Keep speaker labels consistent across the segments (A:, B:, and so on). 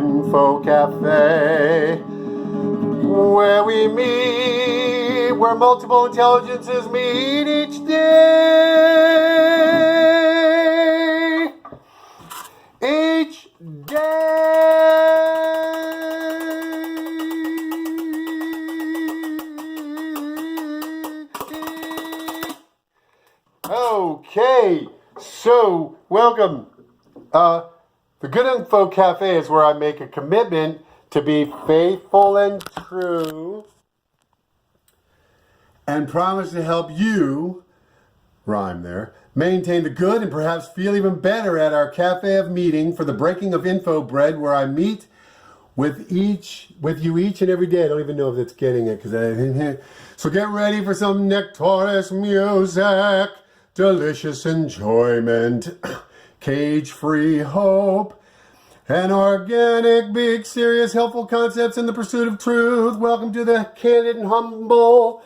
A: Info Cafe, where we meet, where multiple intelligences meet each day. Each day. Okay, so welcome. The Good Info Cafe is where I make a commitment to be faithful and true and promise to help you, rhyme there, maintain the good and perhaps feel even better at our cafe of meeting for the breaking of info bread, where I meet with you each and every day. I don't even know if it's getting it because I didn't hear. So get ready for some nectarous music, delicious enjoyment, cage-free hope, and organic, big, serious, helpful concepts in the pursuit of truth. Welcome to the candid and humble,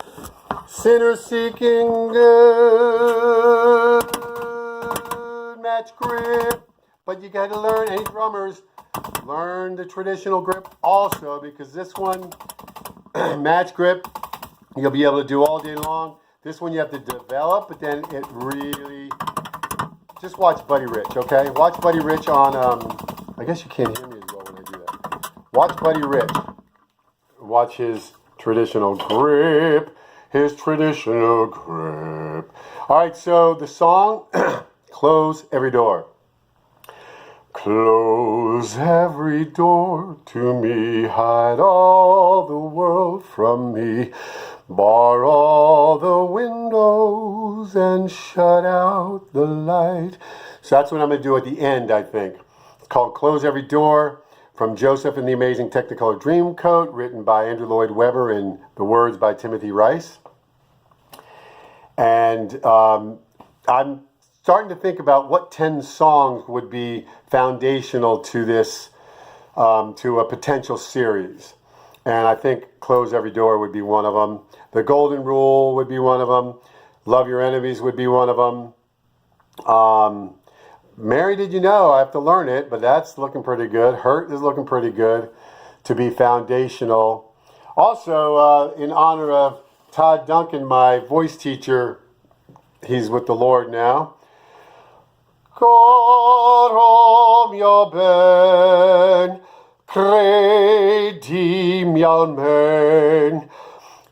A: sinner-seeking good match grip. But you got to learn, any drummers, learn the traditional grip also, because this one, match grip, you'll be able to do all day long. This one you have to develop, but then it really... Just watch Buddy Rich, okay? Watch Buddy Rich on, I guess you can't hear me as well when I do that. Watch Buddy Rich. Watch his traditional grip. His traditional grip. All right, so the song, Close Every Door. Close every door to me, hide all the world from me, bar all the windows and shut out the light. So that's what I'm going to do at the end, I think. It's called Close Every Door, from Joseph and the Amazing Technicolor Dreamcoat, written by Andrew Lloyd Webber and the words by Timothy Rice. And I'm starting to think about what 10 songs would be foundational to this, to a potential series. And I think Close Every Door would be one of them. The Golden Rule would be one of them. Love Your Enemies would be one of them. Mary Did You Know? I have to learn it, but that's looking pretty good. Hurt is looking pretty good to be foundational. Also, in honor of Todd Duncan, my voice teacher, he's with the Lord now. Korom Yoben, Credim Yalmen,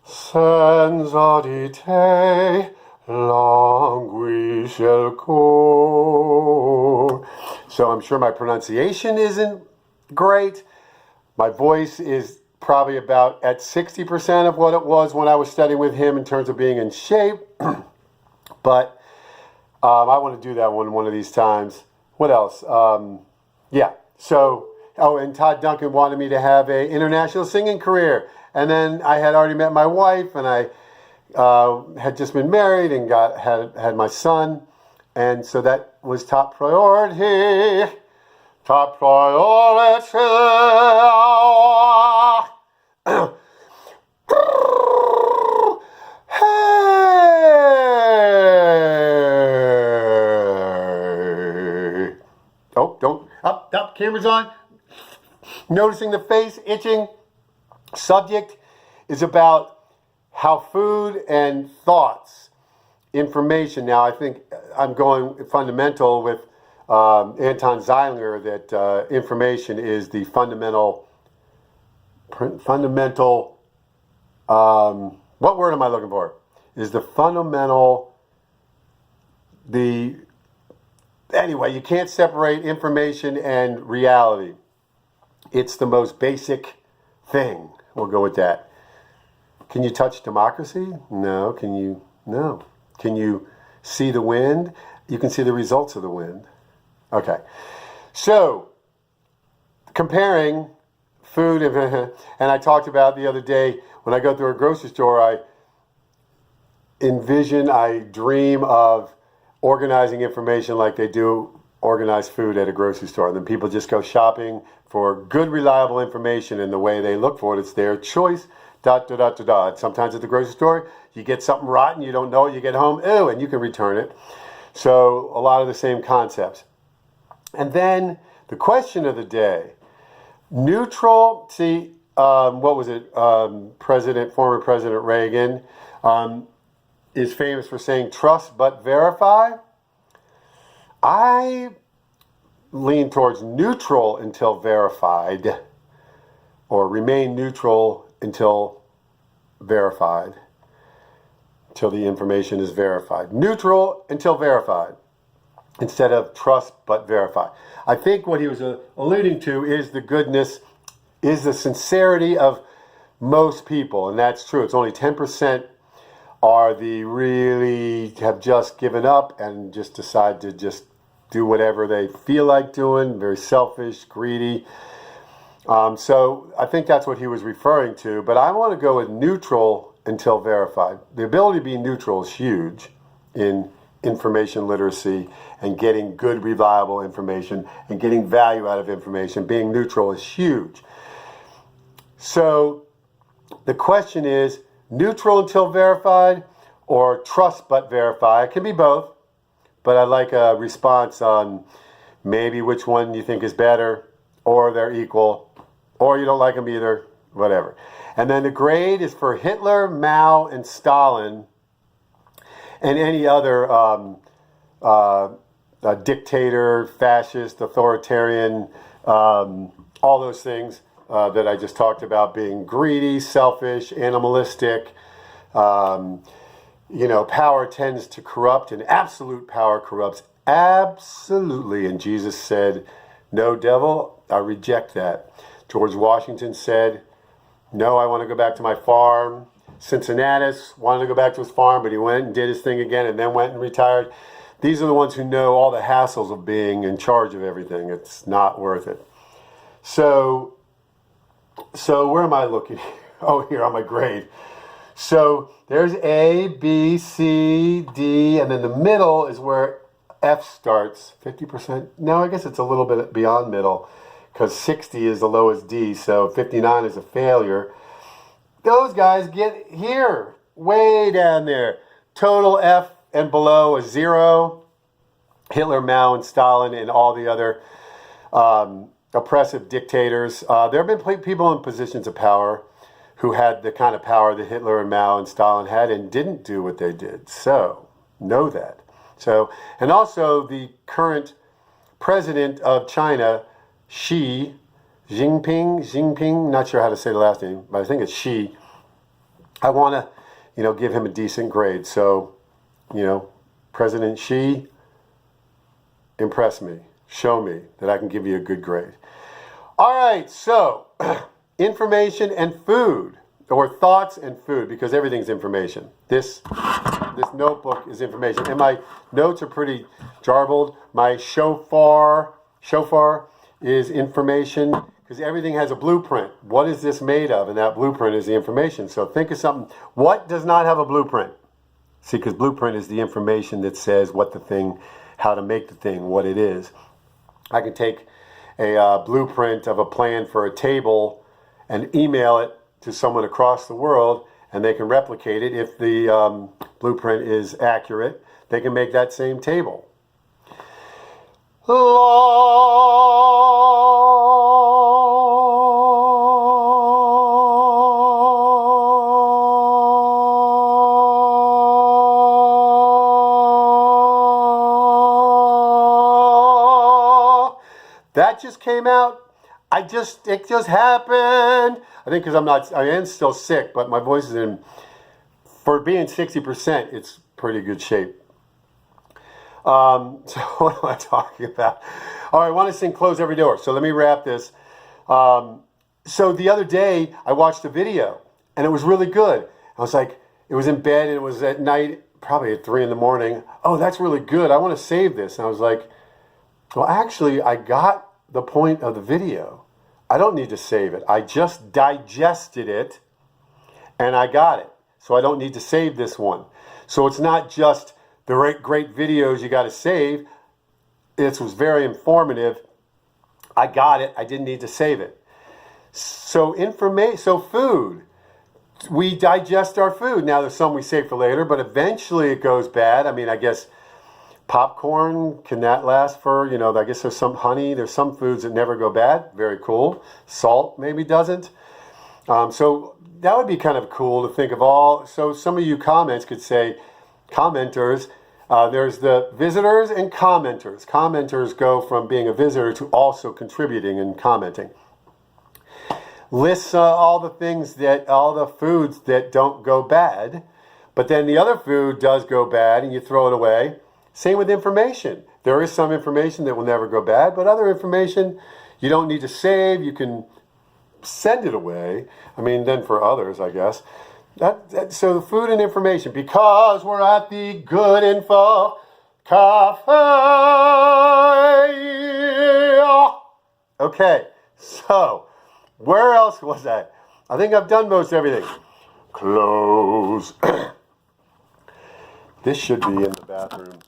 A: Sensodite, Languish el cor. So I'm sure my pronunciation isn't great. My voice is probably about at 60% of what it was when I was studying with him in terms of being in shape. But I want to do that one of these times. What else? Yeah. So, and Todd Duncan wanted me to have an international singing career. And then I had already met my wife, and I had just been married and had my son. And so that was top priority. Top priority. Oh, don't. Up, camera's on. Noticing the face itching. Subject is about how food and thoughts, information. Now, I think I'm going fundamental with Anton Zeilinger, that information is the fundamental, what word am I looking for? Is the fundamental, anyway, you can't separate information and reality. It's the most basic thing. We'll go with that. Can you touch democracy? No. Can you? No. Can you see the wind? You can see the results of the wind. Okay. So, comparing food and I talked about the other day, when I go through a grocery store, I dream of organizing information like they do organize food at a grocery store. And then people just go shopping for good, reliable information, and the way they look for it, it's their choice. Sometimes at the grocery store, you get something rotten, you don't know it, you get home, ew, and you can return it. So a lot of the same concepts. And then the question of the day, Neutral, see, what was it? Former President Reagan is famous for saying trust but verify. I lean towards neutral until verified, or remain neutral until verified, until the information is verified. Neutral until verified, instead of trust but verify. I think what he was alluding to is the goodness, is the sincerity of most people, and that's true. It's only 10% are the really have just given up and just decide to just do whatever they feel like doing, very selfish, greedy. So I think that's what he was referring to, but I want to go with neutral until verified. The ability to be neutral is huge in information literacy and getting good, reliable information and getting value out of information. Being neutral is huge. So the question is, neutral until verified or trust but verify? It can be both, but I'd like a response on maybe which one you think is better, or they're equal, or you don't like them either, whatever. And then the grade is for Hitler, Mao, and Stalin, and any other dictator, fascist, authoritarian, all those things that I just talked about, being greedy, selfish, animalistic. Power tends to corrupt, and absolute power corrupts absolutely. And Jesus said, "No, devil, I reject that." George Washington said, "No, I want to go back to my farm." Cincinnatus wanted to go back to his farm, but he went and did his thing again and then went and retired. These are the ones who know all the hassles of being in charge of everything. It's not worth it. So where am I looking? Oh, here on my grade. So there's A, B, C, D, and then the middle is where F starts. 50%. No, I guess it's a little bit beyond middle, because 60 is the lowest D, so 59 is a failure. Those guys get here, way down there. Total F and below is 0. Hitler, Mao, and Stalin, and all the other oppressive dictators. There have been people in positions of power who had the kind of power that Hitler and Mao and Stalin had and didn't do what they did. So, know that. So, and also the current president of China, Xi Jinping, not sure how to say the last name, but I think it's Xi. I want to, give him a decent grade. So, President Xi, impress me. Show me that I can give you a good grade. All right, so information and food, or thoughts and food, because everything's information. This notebook is information, and my notes are pretty jarbled. My shofar is information, because everything has a blueprint. What is this made of? And that blueprint is the information. So think of something. What does not have a blueprint? See, because blueprint is the information that says what the thing, how to make the thing, what it is. I can take a blueprint of a plan for a table and email it to someone across the world, and they can replicate it. If the blueprint is accurate, they can make that same table. That just came out. It just happened. I think because I am still sick, but my voice is for being 60%, it's pretty good shape. So what am I talking about? All right, I want to sing Close Every Door. So let me wrap this. So the other day, I watched a video, and it was really good. I was like, it was in bed, and it was at night, probably at 3 a.m. Oh, that's really good. I want to save this. And I was like, well, actually, I got the point of the video. I don't need to save it. I just digested it, and I got it. So I don't need to save this one. So it's not just the great videos you got to save. This was very informative. I got it. I didn't need to save it. So food. We digest our food. Now there's some we save for later, but eventually it goes bad. I mean, I guess Popcorn, can that last for, I guess there's some honey, there's some foods that never go bad. Very cool. Salt maybe doesn't. So that would be kind of cool to think of all. So some of you commenters, there's the visitors and commenters. Commenters go from being a visitor to also contributing and commenting. Lists all the foods that don't go bad, but then the other food does go bad and you throw it away. Same with information. There is some information that will never go bad, but other information you don't need to save. You can send it away. Then for others, I guess. So the food and information, because we're at the Good Info Cafe. Okay, so where else was I? I think I've done most everything. Close. This should be in the bathroom.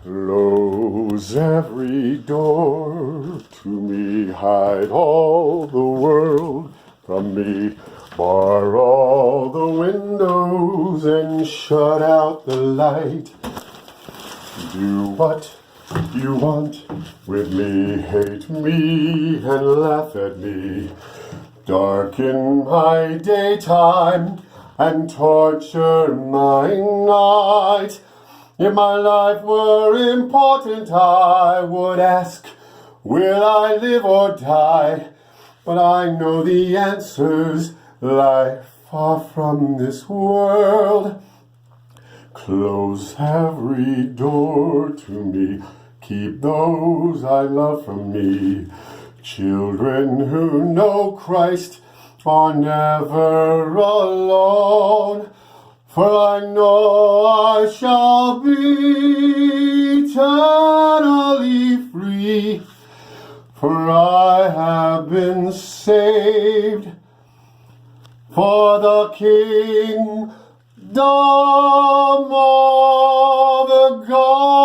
A: Close every door to me, hide all the world from me, bar all the windows and shut out the light. Do what you want with me, hate me and laugh at me, darken my daytime and torture my night. If my life were important, I would ask, will I live or die? But I know the answers lie far from this world. Close every door to me, keep those I love from me. Children who know Christ are never alone. For I know I shall be eternally free, for I have been saved for the kingdom of God.